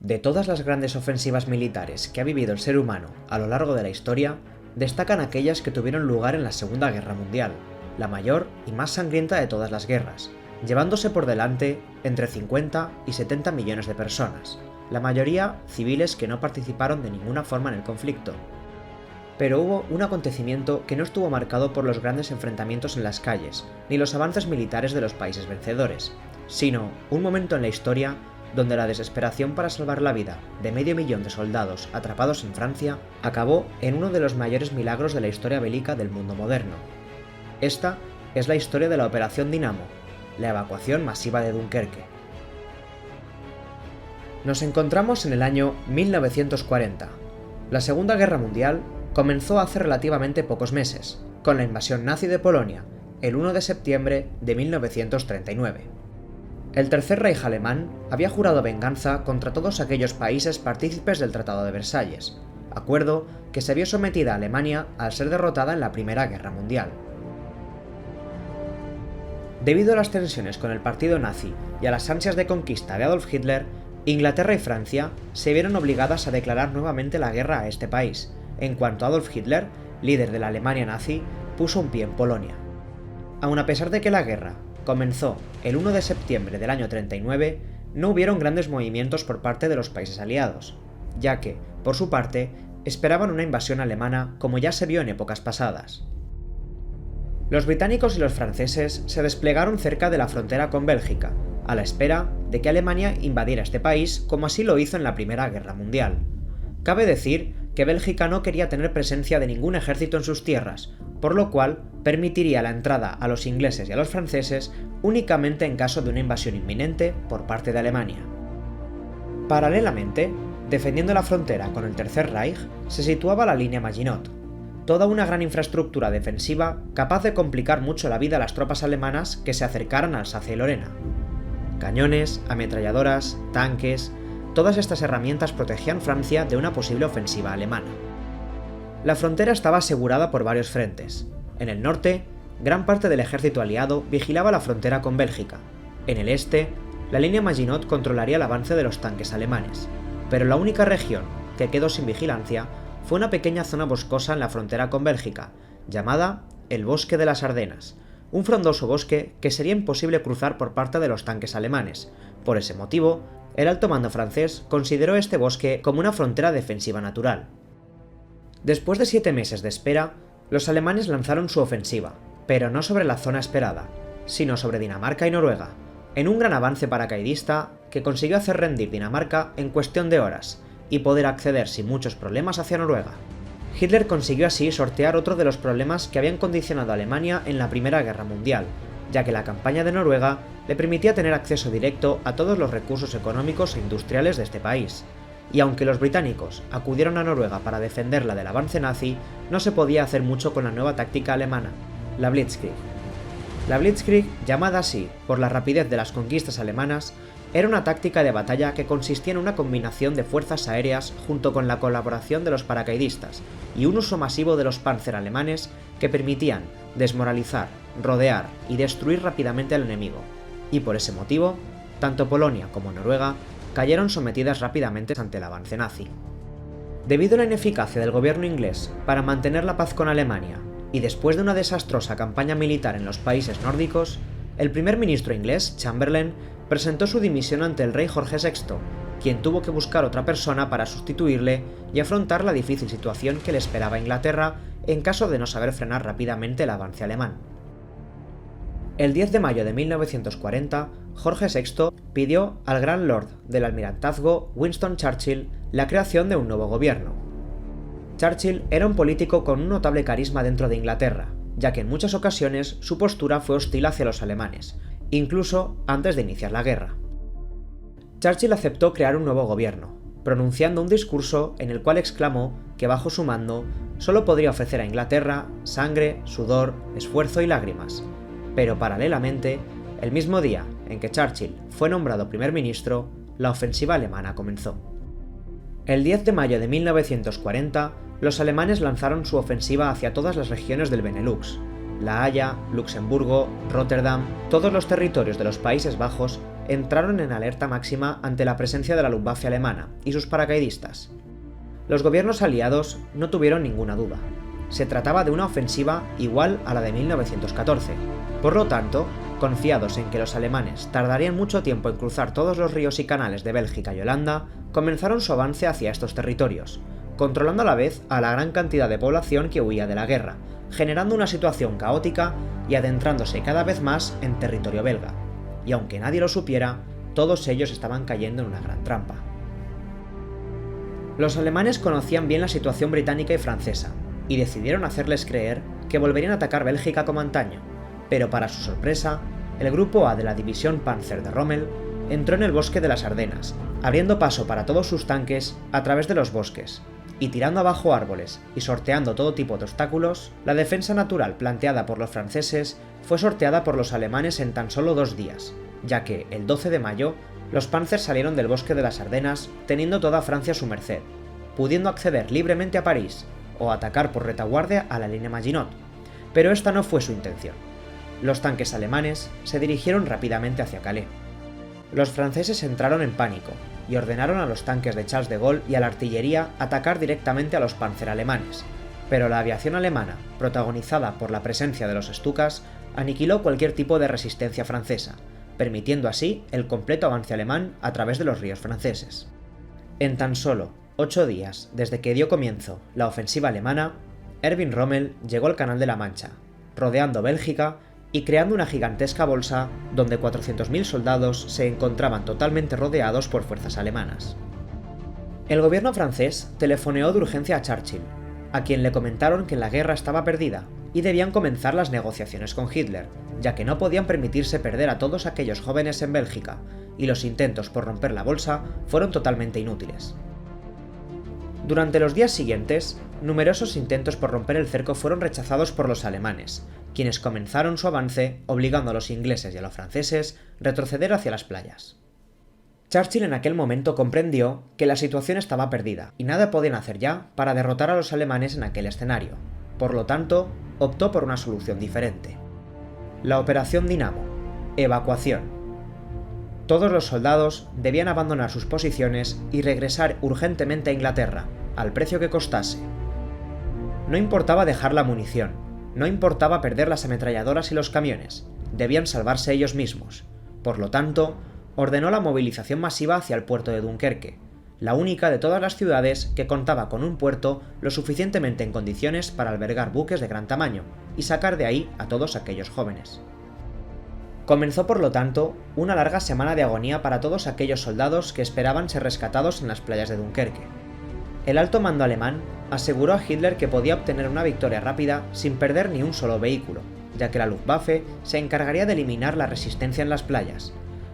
De todas las grandes ofensivas militares que ha vivido el ser humano a lo largo de la historia, destacan aquellas que tuvieron lugar en la Segunda Guerra Mundial, la mayor y más sangrienta de todas las guerras, llevándose por delante entre 50 y 70 millones de personas, la mayoría civiles que no participaron de ninguna forma en el conflicto. Pero hubo un acontecimiento que no estuvo marcado por los grandes enfrentamientos en las calles, ni los avances militares de los países vencedores, sino un momento en la historia donde la desesperación para salvar la vida de medio millón de soldados atrapados en Francia acabó en uno de los mayores milagros de la historia bélica del mundo moderno. Esta es la historia de la Operación Dinamo, la evacuación masiva de Dunkerque. Nos encontramos en el año 1940. La Segunda Guerra Mundial comenzó hace relativamente pocos meses, con la invasión nazi de Polonia, el 1 de septiembre de 1939. El Tercer Reich alemán había jurado venganza contra todos aquellos países partícipes del Tratado de Versalles, acuerdo que se vio sometida a Alemania al ser derrotada en la Primera Guerra Mundial. Debido a las tensiones con el partido nazi y a las ansias de conquista de Adolf Hitler, Inglaterra y Francia se vieron obligadas a declarar nuevamente la guerra a este país, en cuanto Adolf Hitler, líder de la Alemania nazi, puso un pie en Polonia. Aun a pesar de que la guerra comenzó el 1 de septiembre del año 39, no hubieron grandes movimientos por parte de los países aliados, ya que, por su parte, esperaban una invasión alemana como ya se vio en épocas pasadas. Los británicos y los franceses se desplegaron cerca de la frontera con Bélgica, a la espera de que Alemania invadiera este país como así lo hizo en la Primera Guerra Mundial. Cabe decir que Bélgica no quería tener presencia de ningún ejército en sus tierras, por lo cual permitiría la entrada a los ingleses y a los franceses únicamente en caso de una invasión inminente por parte de Alemania. Paralelamente, defendiendo la frontera con el Tercer Reich, se situaba la línea Maginot, toda una gran infraestructura defensiva capaz de complicar mucho la vida a las tropas alemanas que se acercaran a Alsacia y Lorena. Cañones, ametralladoras, tanques, todas estas herramientas protegían Francia de una posible ofensiva alemana. La frontera estaba asegurada por varios frentes. En el norte, gran parte del ejército aliado vigilaba la frontera con Bélgica. En el este, la línea Maginot controlaría el avance de los tanques alemanes. Pero la única región que quedó sin vigilancia fue una pequeña zona boscosa en la frontera con Bélgica, llamada el Bosque de las Ardenas, un frondoso bosque que sería imposible cruzar por parte de los tanques alemanes. Por ese motivo, el alto mando francés consideró este bosque como una frontera defensiva natural. Después de 7 meses de espera, los alemanes lanzaron su ofensiva, pero no sobre la zona esperada, sino sobre Dinamarca y Noruega, en un gran avance paracaidista que consiguió hacer rendir Dinamarca en cuestión de horas y poder acceder sin muchos problemas hacia Noruega. Hitler consiguió así sortear otro de los problemas que habían condicionado a Alemania en la Primera Guerra Mundial, ya que la campaña de Noruega le permitía tener acceso directo a todos los recursos económicos e industriales de este país. Y aunque los británicos acudieron a Noruega para defenderla del avance nazi, no se podía hacer mucho con la nueva táctica alemana, la Blitzkrieg. La Blitzkrieg, llamada así por la rapidez de las conquistas alemanas, era una táctica de batalla que consistía en una combinación de fuerzas aéreas junto con la colaboración de los paracaidistas y un uso masivo de los Panzer alemanes que permitían desmoralizar, rodear y destruir rápidamente al enemigo, y por ese motivo, tanto Polonia como Noruega cayeron sometidas rápidamente ante el avance nazi. Debido a la ineficacia del gobierno inglés para mantener la paz con Alemania, y después de una desastrosa campaña militar en los países nórdicos, el primer ministro inglés, Chamberlain, presentó su dimisión ante el rey Jorge VI, quien tuvo que buscar otra persona para sustituirle y afrontar la difícil situación que le esperaba a Inglaterra en caso de no saber frenar rápidamente el avance alemán. El 10 de mayo de 1940, Jorge VI pidió al Gran Lord del Almirantazgo, Winston Churchill, la creación de un nuevo gobierno. Churchill era un político con un notable carisma dentro de Inglaterra, ya que en muchas ocasiones su postura fue hostil hacia los alemanes, incluso antes de iniciar la guerra. Churchill aceptó crear un nuevo gobierno, pronunciando un discurso en el cual exclamó que bajo su mando solo podría ofrecer a Inglaterra sangre, sudor, esfuerzo y lágrimas. Pero paralelamente, el mismo día en que Churchill fue nombrado primer ministro, la ofensiva alemana comenzó. El 10 de mayo de 1940, los alemanes lanzaron su ofensiva hacia todas las regiones del Benelux. La Haya, Luxemburgo, Rotterdam, todos los territorios de los Países Bajos entraron en alerta máxima ante la presencia de la Luftwaffe alemana y sus paracaidistas. Los gobiernos aliados no tuvieron ninguna duda. Se trataba de una ofensiva igual a la de 1914. Por lo tanto, confiados en que los alemanes tardarían mucho tiempo en cruzar todos los ríos y canales de Bélgica y Holanda, comenzaron su avance hacia estos territorios, controlando a la vez a la gran cantidad de población que huía de la guerra, generando una situación caótica y adentrándose cada vez más en territorio belga. Y aunque nadie lo supiera, todos ellos estaban cayendo en una gran trampa. Los alemanes conocían bien la situación británica y francesa, y decidieron hacerles creer que volverían a atacar Bélgica como antaño, pero para su sorpresa, el grupo A de la división Panzer de Rommel entró en el bosque de las Ardenas, abriendo paso para todos sus tanques a través de los bosques, y tirando abajo árboles y sorteando todo tipo de obstáculos, la defensa natural planteada por los franceses fue sorteada por los alemanes en tan solo 2 días, ya que, el 12 de mayo, los Panzers salieron del bosque de las Ardenas teniendo toda Francia a su merced, pudiendo acceder libremente a París o atacar por retaguardia a la línea Maginot, pero esta no fue su intención. Los tanques alemanes se dirigieron rápidamente hacia Calais. Los franceses entraron en pánico y ordenaron a los tanques de Charles de Gaulle y a la artillería atacar directamente a los Panzer alemanes, pero la aviación alemana, protagonizada por la presencia de los Stukas, aniquiló cualquier tipo de resistencia francesa, permitiendo así el completo avance alemán a través de los ríos franceses. En tan solo 8 días desde que dio comienzo la ofensiva alemana, Erwin Rommel llegó al Canal de la Mancha, rodeando Bélgica y creando una gigantesca bolsa donde 400.000 soldados se encontraban totalmente rodeados por fuerzas alemanas. El gobierno francés telefoneó de urgencia a Churchill, a quien le comentaron que la guerra estaba perdida y debían comenzar las negociaciones con Hitler, ya que no podían permitirse perder a todos aquellos jóvenes en Bélgica, y los intentos por romper la bolsa fueron totalmente inútiles. Durante los días siguientes, numerosos intentos por romper el cerco fueron rechazados por los alemanes, quienes comenzaron su avance obligando a los ingleses y a los franceses a retroceder hacia las playas. Churchill en aquel momento comprendió que la situación estaba perdida y nada podían hacer ya para derrotar a los alemanes en aquel escenario, por lo tanto, optó por una solución diferente. La Operación Dinamo. Evacuación. Todos los soldados debían abandonar sus posiciones y regresar urgentemente a Inglaterra, al precio que costase. No importaba dejar la munición, no importaba perder las ametralladoras y los camiones, debían salvarse ellos mismos. Por lo tanto, ordenó la movilización masiva hacia el puerto de Dunkerque, la única de todas las ciudades que contaba con un puerto lo suficientemente en condiciones para albergar buques de gran tamaño y sacar de ahí a todos aquellos jóvenes. Comenzó, por lo tanto, una larga semana de agonía para todos aquellos soldados que esperaban ser rescatados en las playas de Dunkerque. El alto mando alemán aseguró a Hitler que podía obtener una victoria rápida sin perder ni un solo vehículo, ya que la Luftwaffe se encargaría de eliminar la resistencia en las playas,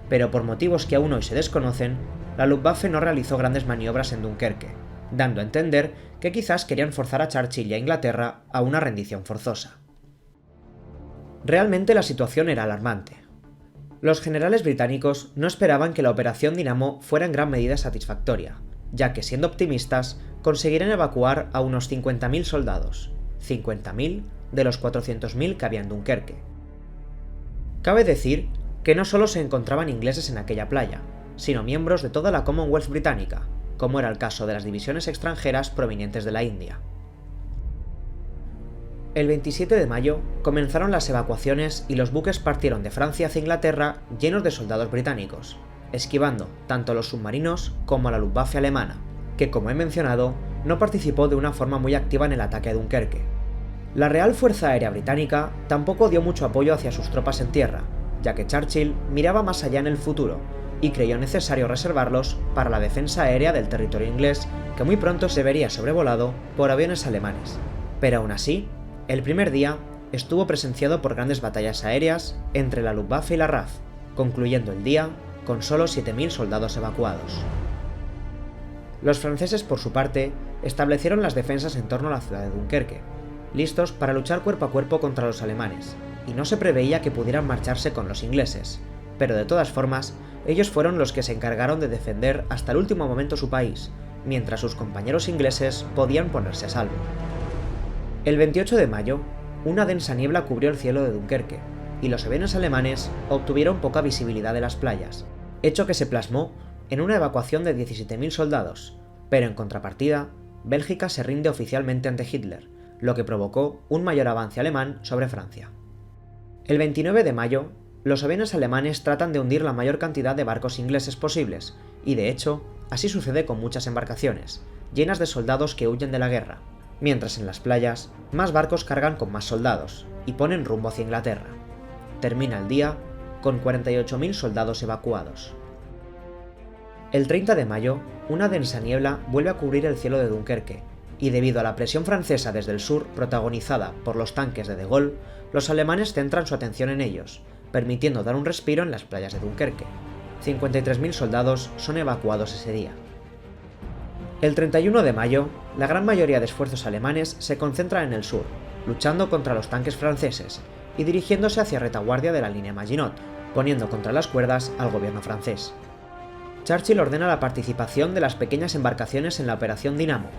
pero por motivos que aún hoy se desconocen, la Luftwaffe no realizó grandes maniobras en Dunkerque, dando a entender que quizás querían forzar a Churchill y a Inglaterra a una rendición forzosa. Realmente la situación era alarmante. Los generales británicos no esperaban que la Operación Dinamo fuera en gran medida satisfactoria, ya que, siendo optimistas, conseguirían evacuar a unos 50.000 soldados, 50.000 de los 400.000 que había en Dunkerque. Cabe decir que no solo se encontraban ingleses en aquella playa, sino miembros de toda la Commonwealth británica, como era el caso de las divisiones extranjeras provenientes de la India. El 27 de mayo comenzaron las evacuaciones y los buques partieron de Francia hacia Inglaterra llenos de soldados británicos, esquivando tanto a los submarinos como a la Luftwaffe alemana, que, como he mencionado, no participó de una forma muy activa en el ataque a Dunkerque. La Real Fuerza Aérea Británica tampoco dio mucho apoyo hacia sus tropas en tierra, ya que Churchill miraba más allá en el futuro y creyó necesario reservarlos para la defensa aérea del territorio inglés, que muy pronto se vería sobrevolado por aviones alemanes. Pero aún así, el primer día estuvo presenciado por grandes batallas aéreas entre la Luftwaffe y la RAF, concluyendo el día con solo 7.000 soldados evacuados. Los franceses, por su parte, establecieron las defensas en torno a la ciudad de Dunkerque, listos para luchar cuerpo a cuerpo contra los alemanes, y no se preveía que pudieran marcharse con los ingleses, pero de todas formas, ellos fueron los que se encargaron de defender hasta el último momento su país, mientras sus compañeros ingleses podían ponerse a salvo. El 28 de mayo, una densa niebla cubrió el cielo de Dunkerque, y los aviones alemanes obtuvieron poca visibilidad de las playas, hecho que se plasmó en una evacuación de 17.000 soldados, pero en contrapartida, Bélgica se rinde oficialmente ante Hitler, lo que provocó un mayor avance alemán sobre Francia. El 29 de mayo, los aviones alemanes tratan de hundir la mayor cantidad de barcos ingleses posibles, y de hecho, así sucede con muchas embarcaciones, llenas de soldados que huyen de la guerra, mientras en las playas, más barcos cargan con más soldados, y ponen rumbo hacia Inglaterra. Termina el día con 48.000 soldados evacuados. El 30 de mayo, una densa niebla vuelve a cubrir el cielo de Dunkerque, y debido a la presión francesa desde el sur protagonizada por los tanques de Gaulle, los alemanes centran su atención en ellos, permitiendo dar un respiro en las playas de Dunkerque. 53.000 soldados son evacuados ese día. El 31 de mayo, la gran mayoría de esfuerzos alemanes se concentran en el sur, luchando contra los tanques franceses y dirigiéndose hacia retaguardia de la línea Maginot, poniendo contra las cuerdas al gobierno francés. Churchill ordena la participación de las pequeñas embarcaciones en la Operación Dinamo.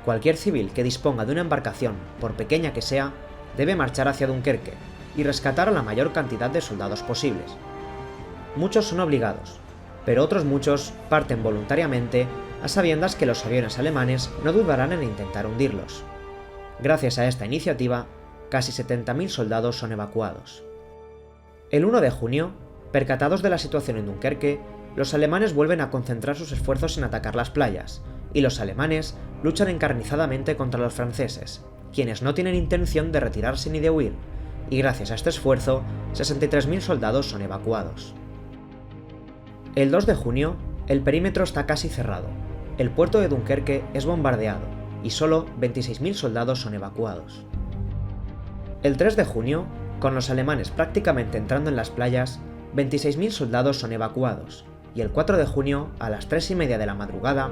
Cualquier civil que disponga de una embarcación, por pequeña que sea, debe marchar hacia Dunkerque y rescatar a la mayor cantidad de soldados posibles. Muchos son obligados, pero otros muchos parten voluntariamente a sabiendas que los aviones alemanes no dudarán en intentar hundirlos. Gracias a esta iniciativa, casi 70.000 soldados son evacuados. El 1 de junio, percatados de la situación en Dunkerque, los alemanes vuelven a concentrar sus esfuerzos en atacar las playas, y los alemanes luchan encarnizadamente contra los franceses, quienes no tienen intención de retirarse ni de huir, y gracias a este esfuerzo, 63.000 soldados son evacuados. El 2 de junio, el perímetro está casi cerrado, el puerto de Dunkerque es bombardeado, y solo 26.000 soldados son evacuados. El 3 de junio, con los alemanes prácticamente entrando en las playas, 26.000 soldados son evacuados, y el 4 de junio, a las 3:30 de la madrugada,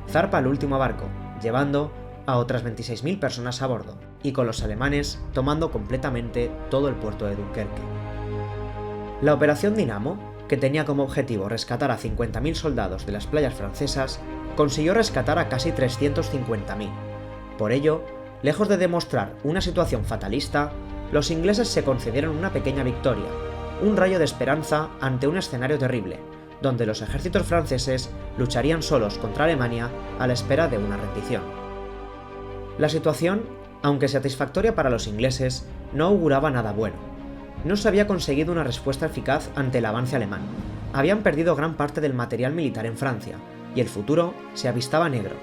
zarpa el último barco, llevando a otras 26.000 personas a bordo, y con los alemanes tomando completamente todo el puerto de Dunkerque. La Operación Dinamo, que tenía como objetivo rescatar a 50.000 soldados de las playas francesas, consiguió rescatar a casi 350.000. Por ello, lejos de demostrar una situación fatalista, los ingleses se concedieron una pequeña victoria, un rayo de esperanza ante un escenario terrible, donde los ejércitos franceses lucharían solos contra Alemania a la espera de una rendición. La situación, aunque satisfactoria para los ingleses, no auguraba nada bueno. No se había conseguido una respuesta eficaz ante el avance alemán. Habían perdido gran parte del material militar en Francia, y el futuro se avistaba negro,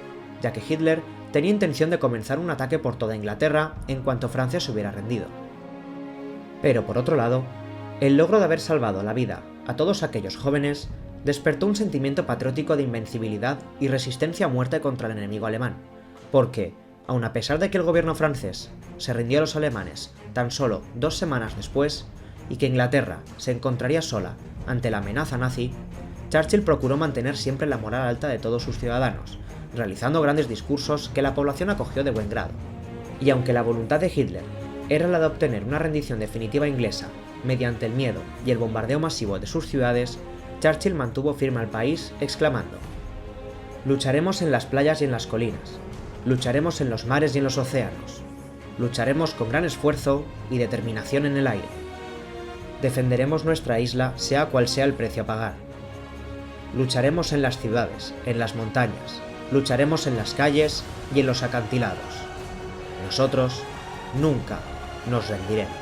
ya que Hitler tenía intención de comenzar un ataque por toda Inglaterra en cuanto Francia se hubiera rendido. Pero por otro lado, el logro de haber salvado la vida a todos aquellos jóvenes despertó un sentimiento patriótico de invencibilidad y resistencia a muerte contra el enemigo alemán, porque, aun a pesar de que el gobierno francés se rindió a los alemanes tan solo 2 semanas después, y que Inglaterra se encontraría sola ante la amenaza nazi, Churchill procuró mantener siempre la moral alta de todos sus ciudadanos, realizando grandes discursos que la población acogió de buen grado. Y aunque la voluntad de Hitler era la de obtener una rendición definitiva inglesa mediante el miedo y el bombardeo masivo de sus ciudades, Churchill mantuvo firme al país, exclamando: «Lucharemos en las playas y en las colinas, lucharemos en los mares y en los océanos, lucharemos con gran esfuerzo y determinación en el aire. Defenderemos nuestra isla sea cual sea el precio a pagar. Lucharemos en las ciudades, en las montañas, lucharemos en las calles y en los acantilados. Nosotros nunca nos rendiremos».